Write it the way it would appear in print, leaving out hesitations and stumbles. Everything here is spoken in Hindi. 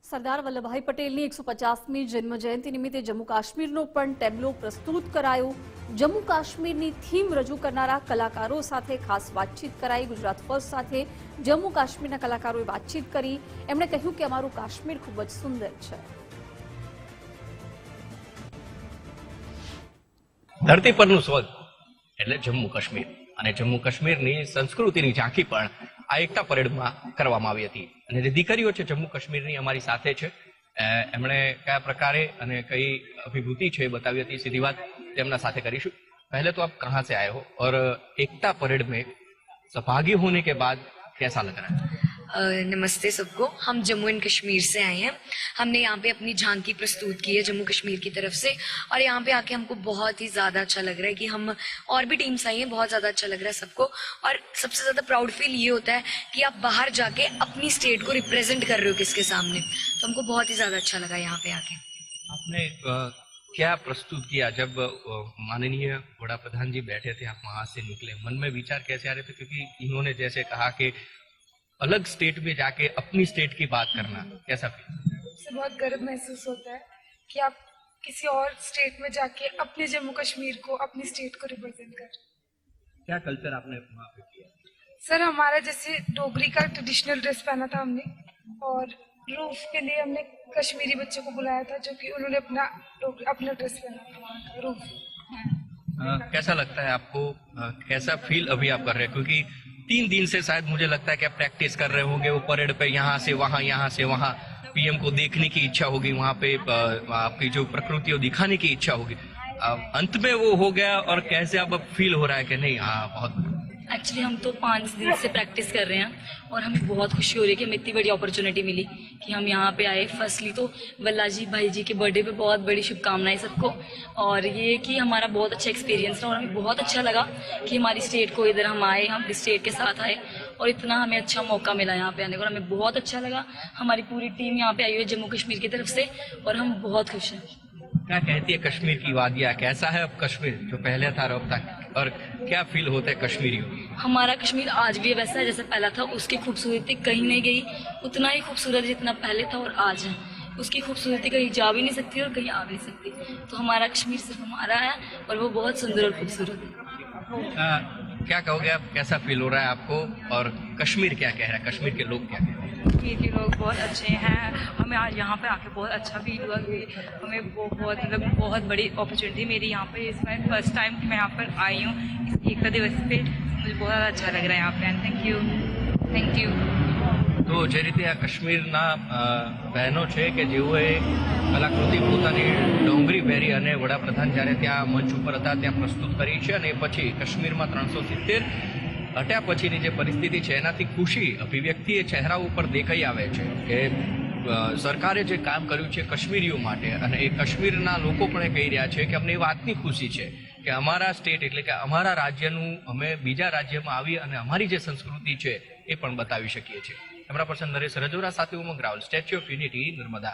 સરદાર વલ્લભભાઈ પટેલની 150મી જન્મ જયંતિ નિમિત્તે જમ્મુ કાશ્મીરનો પણ ટેબ્લો પ્રસ્તુત કરાયો। જમ્મુ કાશ્મીરની થીમ રજૂ કરનારા કલાકારો સાથે ખાસ વાતચીત કરાઈ। ગુજરાત ફર્સ્ટ સાથે જમ્મુ કાશ્મીરના કલાકારોએ વાતચીત કરી। એમણે કહ્યું કે અમારું કાશ્મીર ખૂબ જ સુંદર છે। ધરતી પરનું સ્વર્ગ એટલે જમ્મુ કાશ્મીર અને જમ્મુ કાશ્મીરની સંસ્કૃતિની ઝાંખી પણ આ એકતા પરેડમાં કરવામાં આવી હતી। અને જે દીકરીઓ છે જમ્મુ કાશ્મીરની અમારી સાથે છે, એમણે કયા પ્રકારે અને કઈ અભિભૂતિ છે बतावी હતી, सीधी बात તેમના સાથે કરીશું। पहले तो आप कहाँ से आए हो और एकता परेड में सहभागी होने के बाद कैसा लग रहा है? नमस्ते सबको। हम जम्मू एंड कश्मीर से आए हैं। हमने यहाँ पे अपनी झांकी प्रस्तुत की है जम्मू कश्मीर की तरफ से, और यहाँ पे आके हमको बहुत ही ज़्यादा अच्छा लग रहा है कि हम और भी टीम्स आई हैं, बहुत ज़्यादा अच्छा लग रहा है सबको। और सबसे ज़्यादा प्राउड फील ये होता है कि आप बाहर जाके अपनी स्टेट को रिप्रेजेंट कर रहे हो किसके सामने, तो हमको बहुत ही ज़्यादा अच्छा लगा यहाँ पे आके। आपने क्या प्रस्तुत किया जब माननीय वड़ा प्रधान जी बैठे थे, आप वहां से निकले, मन में विचार कैसे आ रहे थे? क्योंकि इन्होंने जैसे कहा कि अलग स्टेट में जाके अपनी स्टेट की बात करना, कैसा फील? से बहुत गर्व महसूस होता है कि आप किसी और स्टेट में जाके अपने जम्मू कश्मीर को, अपनी स्टेट को रिप्रेजेंट कर रहे हैं। क्या कल्चर आपने वहाँ पे किया? सर, हमारा जैसे डोगरी का ट्रेडिशनल ड्रेस पहना था हमने, और रूफ के लिए हमने कश्मीरी बच्चों को बुलाया था जो कि उन्होंने अपना ड्रेस पहना था वहाँ का रूफ। कैसा लगता है आपको, कैसा फील अभी आप कर रहे हैं? क्योंकि 3 दिन से शायद मुझे लगता है कि आप प्रैक्टिस कर रहे होंगे, वो परेड पे यहाँ से वहाँ पीएम को देखने की इच्छा होगी, वहाँ पे आपकी जो प्रकृति को दिखाने की इच्छा होगी, अंत में वो हो गया। और कैसे अब फील हो रहा है कि नहीं, हाँ बहुत एक्चुअली हम तो 5 दिन से प्रैक्टिस कर रहे हैं और हमें बहुत खुशी हो रही है कि हमें इतनी बड़ी अपॉर्चुनिटी मिली कि हम यहाँ पे आए। फर्स्टली तो वल्लाजी भाई जी के बर्थडे पे बहुत बड़ी शुभकामनाएं सबको, और ये कि हमारा बहुत अच्छा एक्सपीरियंस रहा और हमें बहुत अच्छा लगा कि हमारी स्टेट को इधर हम आए, हम स्टेट के साथ आए और इतना हमें अच्छा मौका मिला यहाँ पे आने का, और हमें बहुत अच्छा लगा। हमारी पूरी टीम यहाँ पे आई हुई है जम्मू कश्मीर की तरफ से और हम बहुत खुश हैं। क्या कहती है कश्मीर की वादियाँ? कैसा है अब कश्मीर जो पहले था अब तक, और क्या फील होता है कश्मीरियों? हमारा कश्मीर आज भी वैसा है जैसे पहला था। उसकी खूबसूरती कहीं नहीं गई, उतना ही खूबसूरत जितना पहले था और आज है। उसकी खूबसूरती कहीं जा भी नहीं सकती और कहीं आ भी नहीं सकती। तो हमारा कश्मीर सिर्फ हमारा है और वो बहुत सुंदर और खूबसूरत है। क्या कहोगे आप, कैसा फील हो रहा है आपको, और कश्मीर क्या कह रहा है, कश्मीर के लोग क्या कह रहे हैं? कश्मीर के लोग बहुत अच्छे हैं। हमें आज यहाँ पे आके बहुत अच्छा फील हुआ कि हमें बहुत मतलब बहुत बड़ी अपॉर्चुनिटी मेरी यहाँ पे, इसमें फर्स्ट टाइम मैं यहाँ पर आई हूँ इस एकता दिवस पे। मुझे बहुत अच्छा लग रहा है यहाँ पे, एंड थैंक यू। તો જે રીતે આ કાશ્મીરના બહેનો છે કે જેઓએ કલાકૃતિ પોતાની ડોંગરી પહેરી અને વડાપ્રધાન જ્યારે ત્યાં મંચ ઉપર હતા ત્યાં પ્રસ્તુત કરી છે, અને એ પછી કાશ્મીરમાં 370 હટ્યા પછીની જે પરિસ્થિતિ છે એનાથી ખુશી અભિવ્યક્તિ એ ચહેરા ઉપર દેખાઈ આવે છે કે સરકારે જે કામ કર્યું છે કાશ્મીરીઓ માટે, અને એ કાશ્મીરના લોકો પણ એ કહી રહ્યા છે કે અમને એ વાતની ખુશી છે કે અમારા સ્ટેટ એટલે કે અમારા રાજ્યનું અમે બીજા રાજ્યમાં આવી અને અમારી જે સંસ્કૃતિ છે એ પણ બતાવી શકીએ છીએ। કેમેરા પર્સન નરેશ રજોરા સાથે Umang Rawal, Statue of Unity, Narmada.